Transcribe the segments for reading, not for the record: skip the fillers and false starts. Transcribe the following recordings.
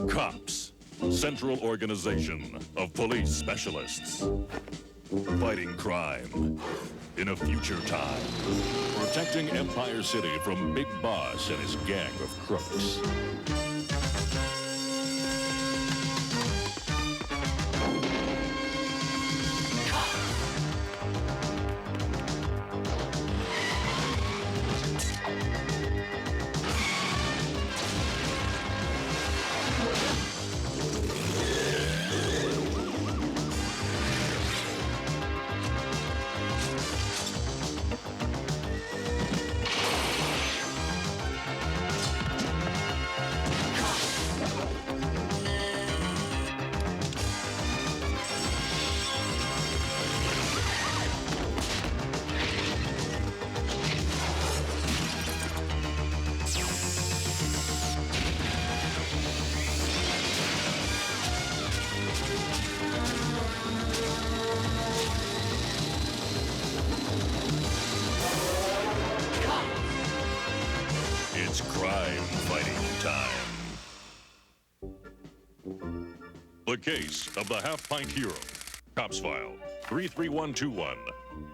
C.O.P.S, Central Organization of Police Specialists. Fighting crime in a future time. Protecting Empire City from Big Boss and his gang of crooks. It's crime fighting time. The case of the half-pint hero. C.O.P.S file 33121.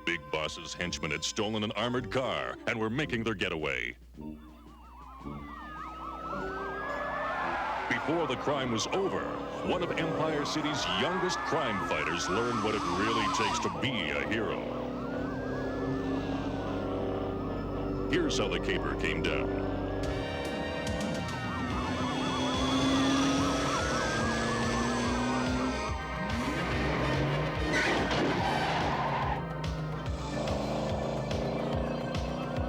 Big Boss's henchmen had stolen an armored car and were making their getaway. Before the crime was over, one of Empire City's youngest crime fighters learned what it really takes to be a hero. Here's how the caper came down.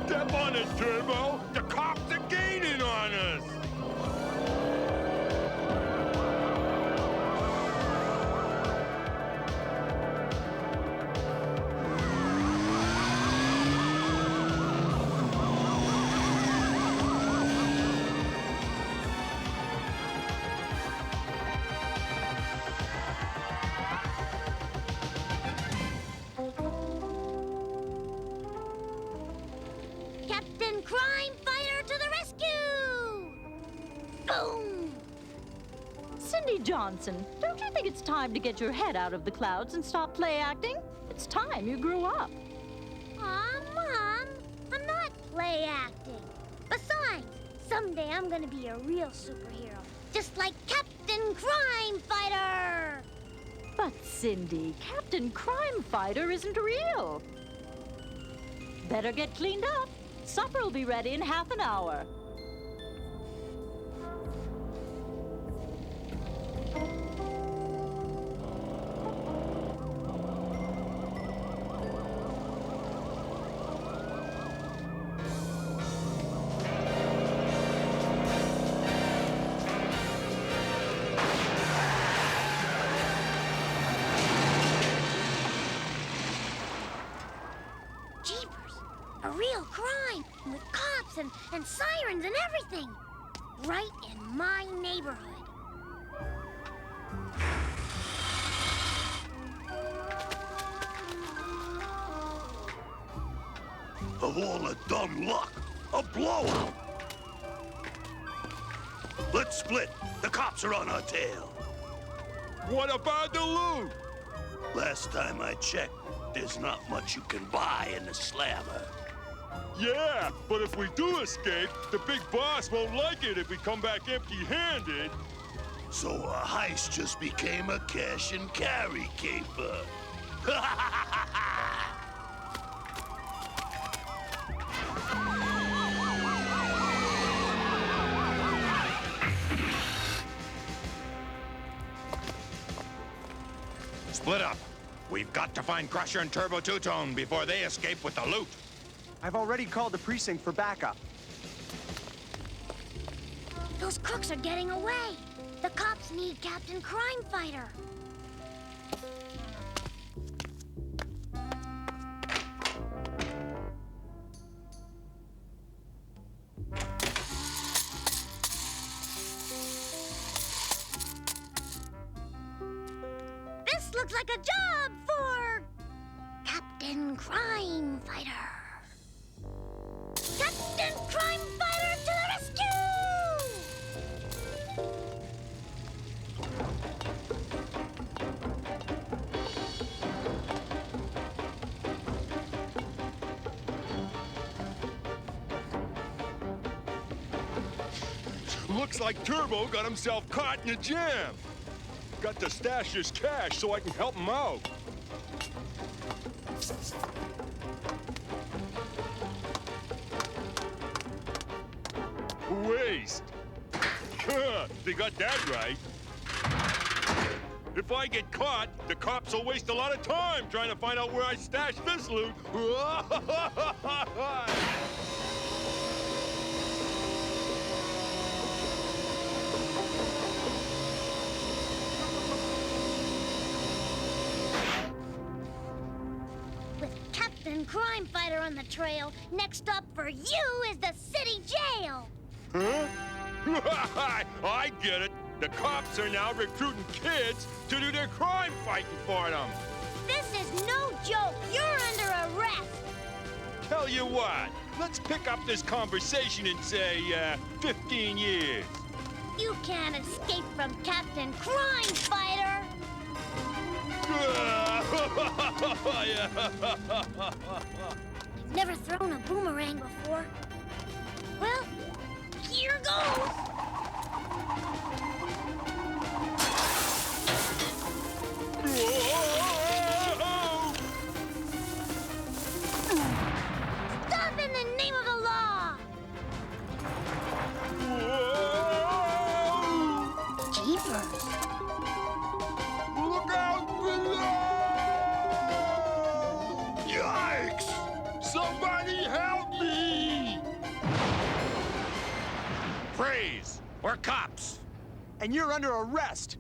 Step on it, Turbo! The cops are gaining on us! Captain Crimefighter to the rescue! Boom! Cindy Johnson, don't you think it's time to get your head out of the clouds and stop play acting? It's time you grew up. Aw, Mom, I'm not play acting. Besides, someday I'm gonna be a real superhero, just like Captain Crimefighter! But Cindy, Captain Crimefighter isn't real. Better get cleaned up. Supper will be ready in half an hour. A real crime with cops and sirens and everything. Right in my neighborhood. Of all the dumb luck, a blowout. Let's split. The cops are on our tail. What about the loot? Last time I checked, there's not much you can buy in the slammer. Yeah, but if we do escape, the big boss won't like it if we come back empty-handed. So a heist just became a cash and carry caper. Split up. We've got to find Crusher and Turbo Two-Tone before they escape with the loot. I've already called the precinct for backup. Those crooks are getting away. The cops need Captain Crimefighter. This looks like a job for Captain Crimefighter. Captain Crimefighter to the rescue! Looks like Turbo got himself caught in a jam. Got to stash his cash so I can help him out. Waste. They got that right. If I get caught, the cops will waste a lot of time trying to find out where I stashed this loot. With Captain Crimefighter on the trail, next up for you is the city jail. Huh? I get it. The cops are now recruiting kids to do their crime fighting for them. This is no joke. You're under arrest. Tell you what, let's pick up this conversation in, say, 15 years. You can't escape from Captain Crimefighter. I've never thrown a boomerang before. Well, here goes. Stop in the name of the law! Jeepers. Look out below! Yikes! Somebody help me! Freeze! We're cops! And you're under arrest.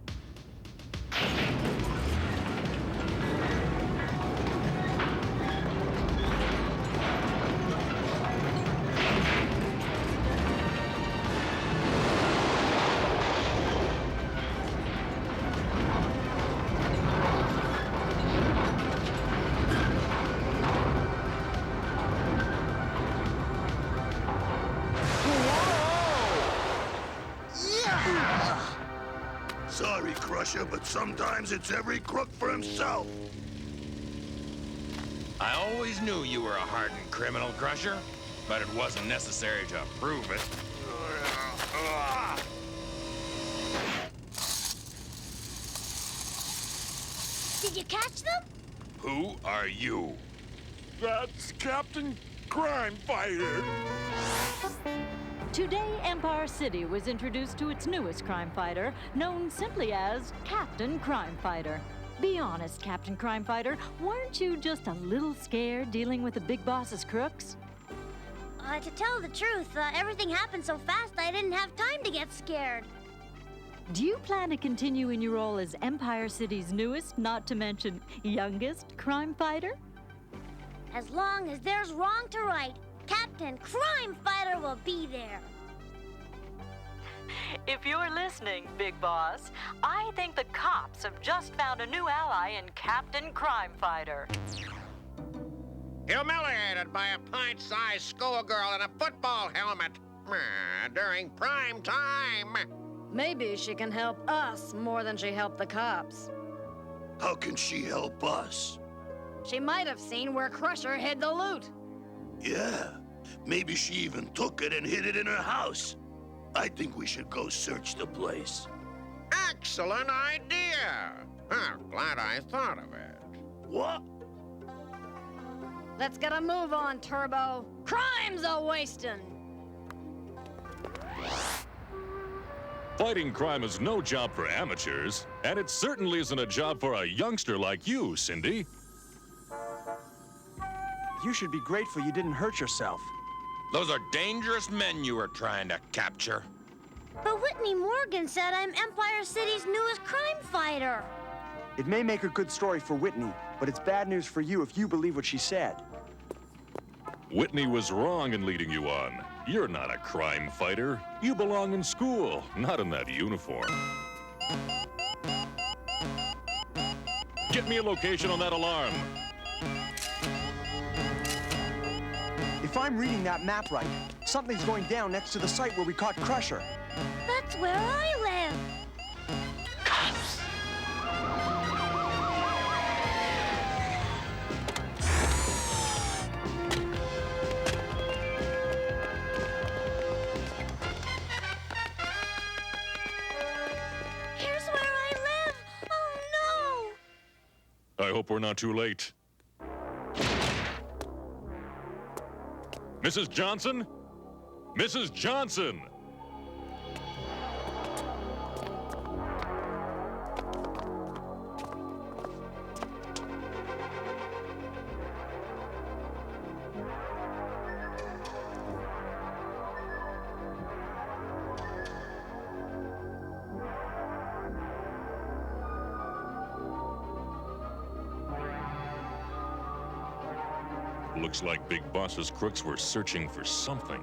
Sorry, Crusher, but sometimes it's every crook for himself. I always knew you were a hardened criminal, Crusher, but it wasn't necessary to prove it. Did you catch them? Who are you? That's Captain Crimefighter. Today, Empire City was introduced to its newest crime fighter, known simply as Captain Crimefighter. Be honest, Captain Crimefighter, weren't you just a little scared dealing with the big boss's crooks? To tell the truth, everything happened so fast I didn't have time to get scared. Do you plan to continue in your role as Empire City's newest, not to mention youngest, crime fighter? As long as there's wrong to right, Captain Crimefighter will be there. If you're listening, Big Boss, I think the cops have just found a new ally in Captain Crimefighter. Humiliated by a pint-sized schoolgirl in a football helmet during prime time. Maybe she can help us more than she helped the cops. How can she help us? She might have seen where Crusher hid the loot. Yeah, maybe she even took it and hid it in her house. I think we should go search the place. Excellent idea. Glad I thought of it. What? Let's get a move on, Turbo. Crime's a-wastin'. Fighting crime is no job for amateurs, and it certainly isn't a job for a youngster like you, Cindy. You should be grateful you didn't hurt yourself. Those are dangerous men you were trying to capture. But Whitney Morgan said I'm Empire City's newest crime fighter. It may make a good story for Whitney, but it's bad news for you if you believe what she said. Whitney was wrong in leading you on. You're not a crime fighter. You belong in school, not in that uniform. Get me a location on that alarm. If I'm reading that map right, something's going down next to the site where we caught Crusher. That's where I live. I hope we're not too late. Mrs. Johnson? Mrs. Johnson! Looks like Big Boss's crooks were searching for something.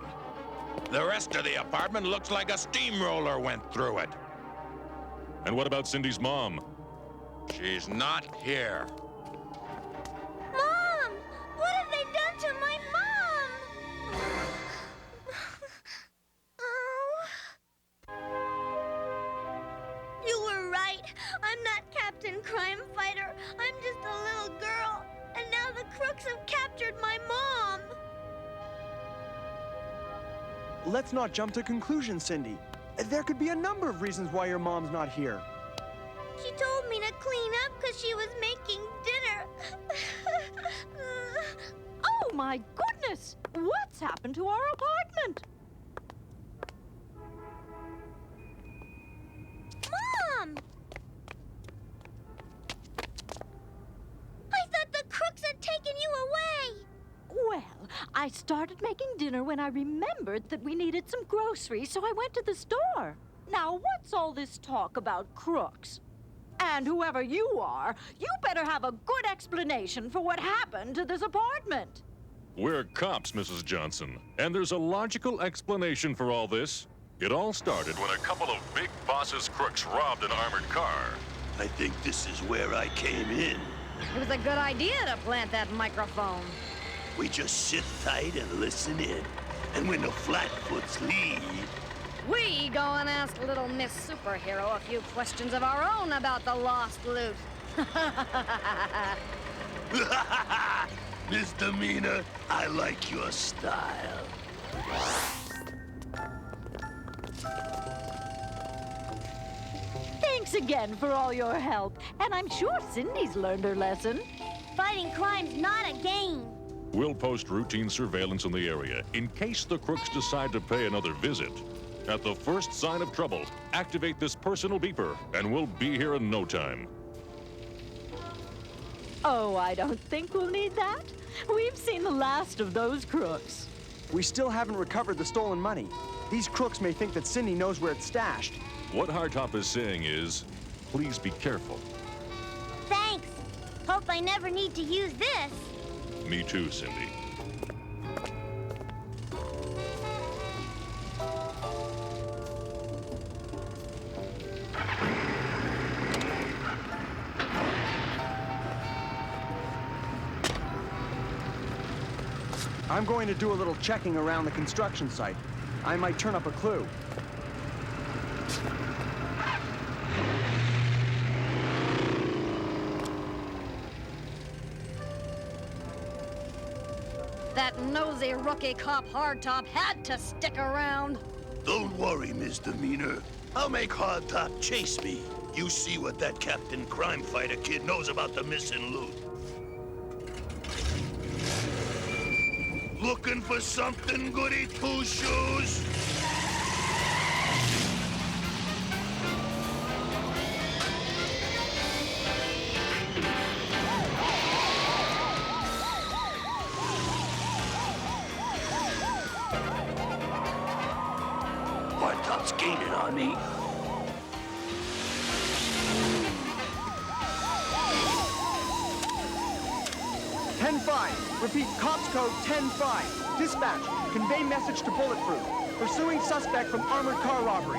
The rest of the apartment looks like a steamroller went through it. And what about Cindy's mom? She's not here. Mom! What have they done to my mom? You were right. I'm not Captain Crimefighter. I'm just a little girl. And now the crooks have captured my mom. Let's not jump to conclusions, Cindy. There could be a number of reasons why your mom's not here. She told me to clean up because she was making dinner. Oh, my goodness! What's happened to our apartment? Mom! I thought the crooks had taken you away. Well, I started making dinner when I remembered that we needed some groceries, so I went to the store. Now, what's all this talk about crooks? And whoever you are, you better have a good explanation for what happened to this apartment. We're cops, Mrs. Johnson, and there's a logical explanation for all this. It all started when a couple of Big Boss's crooks robbed an armored car. I think this is where I came in. It was a good idea to plant that microphone. We just sit tight and listen in. And when the Flatfoots leave... We go and ask little Miss Superhero a few questions of our own about the lost loot. Misdemeanor, I like your style. Thanks again for all your help, and I'm sure Cindy's learned her lesson. Fighting crime's not a game. We'll post routine surveillance in the area in case the crooks decide to pay another visit. At the first sign of trouble, activate this personal beeper, and we'll be here in no time. Oh, I don't think we'll need that. We've seen the last of those crooks. We still haven't recovered the stolen money. These crooks may think that Cindy knows where it's stashed. What Hardtop is saying is, please be careful. Thanks. Hope I never need to use this. Me too, Cindy. I'm going to do a little checking around the construction site. I might turn up a clue. That nosy rookie cop Hardtop had to stick around. Don't worry, Misdemeanor. I'll make Hardtop chase me. You see what that Captain Crimefighter kid knows about the missing loot. Looking for something, goody two-shoes? Hardtop's gaining on me. Repeat, cops code 10-5. Dispatch, convey message to Bulletproof. Pursuing suspect from armored car robbery.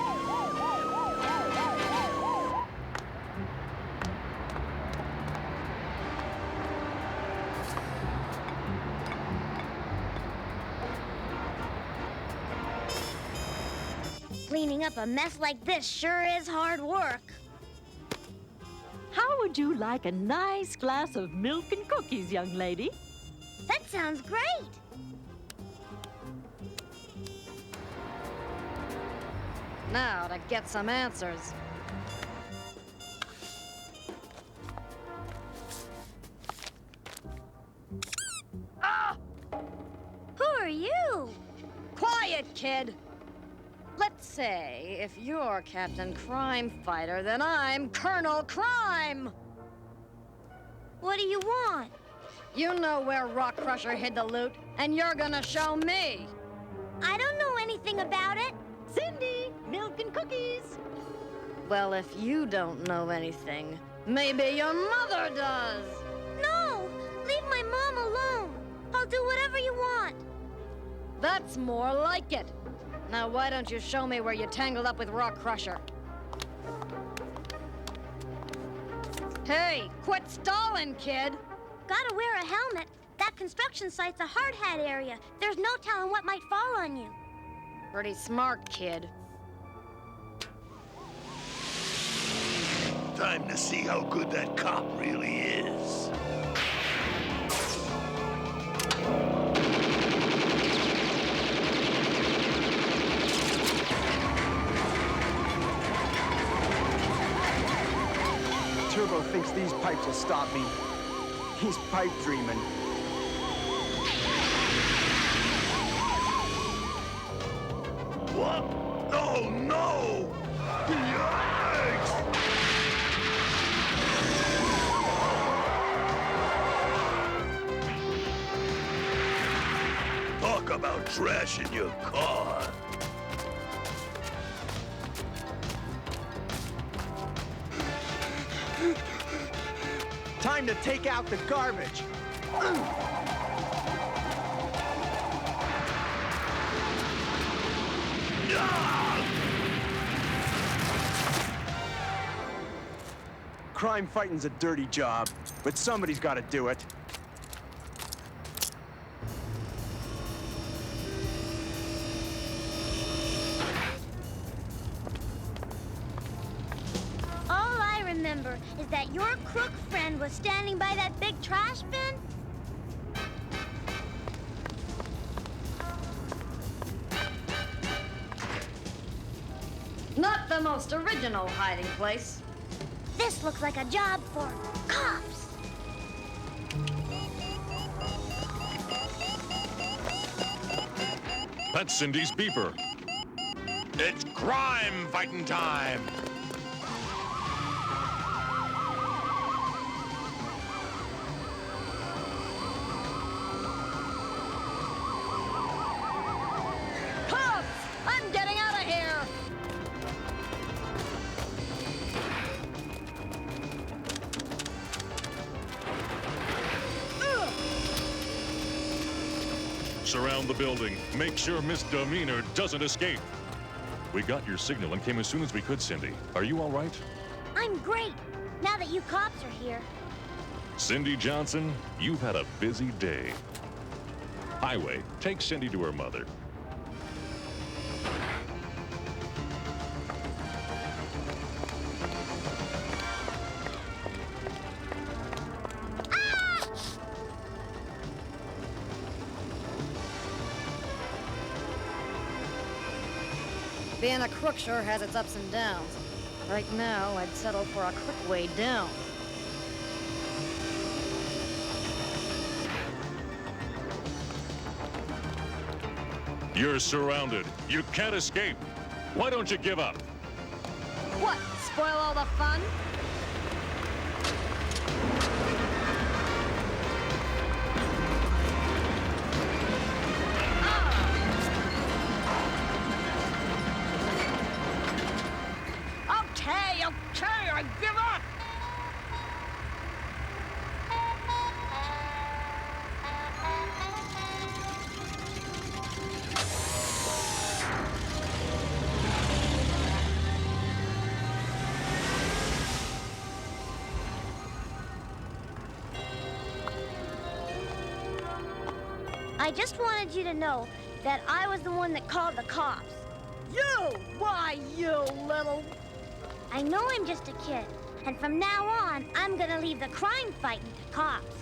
Cleaning up a mess like this sure is hard work. How would you like a nice glass of milk and cookies, young lady? That sounds great. Now to get some answers. kid. Let's say if you're Captain Crimefighter, then I'm Colonel Crime. What do you want? You know where Rock Crusher hid the loot, and you're gonna show me. I don't know anything about it. Cindy, milk and cookies. Well, if you don't know anything, maybe your mother does. No! Leave my mom alone. I'll do whatever you want. That's more like it. Now, why don't you show me where you tangled up with Rock Crusher? Hey, quit stalling, kid. Gotta wear a helmet. That construction site's a hard hat area. There's no telling what might fall on you. Pretty smart, kid. Time to see how good that cop really is. Turbo thinks these pipes will stop me. He's pipe dreaming. What? Oh, no! Yikes! Talk about trashing your car. Time to take out the garbage. Crime fighting's a dirty job, but somebody's got to do it. All I remember is that your crook friend was standing by that big trash bin. Not the most original hiding place. This looks like a job for cops. That's Cindy's beeper. It's crime fighting time. Cops! I'm getting out of here! Surround the building. Make sure Miss Demeanor doesn't escape. We got your signal and came as soon as we could, Cindy. Are you all right? I'm great, now that you cops are here. Cindy Johnson, you've had a busy day. Highway, take Cindy to her mother. Being a crook sure has its ups and downs. Right now, I'd settle for a quick way down. You're surrounded. You can't escape. Why don't you give up? What, spoil all the fun? Okay, I give up! I just wanted you to know that I was the one that called the cops. You! Why, you little... I know I'm just a kid, and from now on, I'm gonna leave the crime fighting to cops.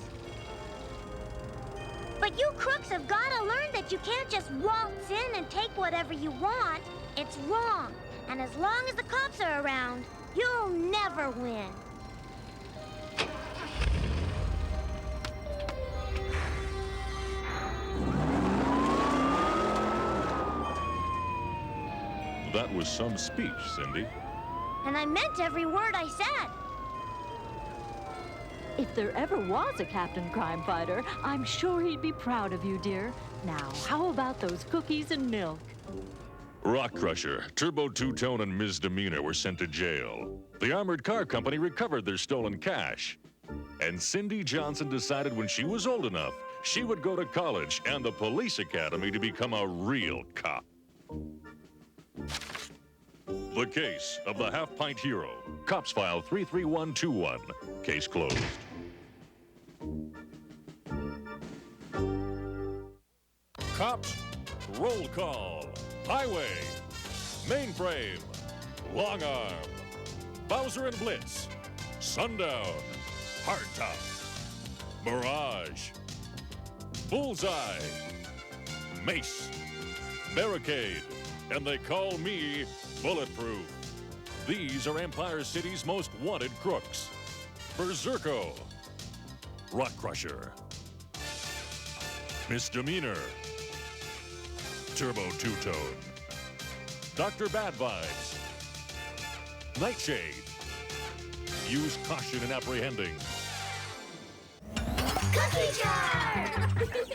But you crooks have gotta learn that you can't just waltz in and take whatever you want. It's wrong. And as long as the cops are around, you'll never win. That was some speech, Cindy. And I meant every word I said. If there ever was a Captain Crimefighter, I'm sure he'd be proud of you, dear. Now, how about those cookies and milk? Rock Crusher, Turbo Two-Tone, and Misdemeanor were sent to jail. The armored car company recovered their stolen cash. And Cindy Johnson decided when she was old enough, she would go to college and the police academy to become a real cop. The case of the half-pint hero. Cops File 33121. Case closed. Cops, roll call. Highway, Mainframe, Long Arm, Bowser and Blitz, Sundown, Hardtop, Mirage, Bullseye, Mace, Barricade, and they call me Bulletproof. These are Empire City's most wanted crooks. Berserko, Rock Crusher, Misdemeanor, Turbo Two-Tone, Dr. Bad Vibes, Nightshade. Use caution in apprehending. Cookie jar!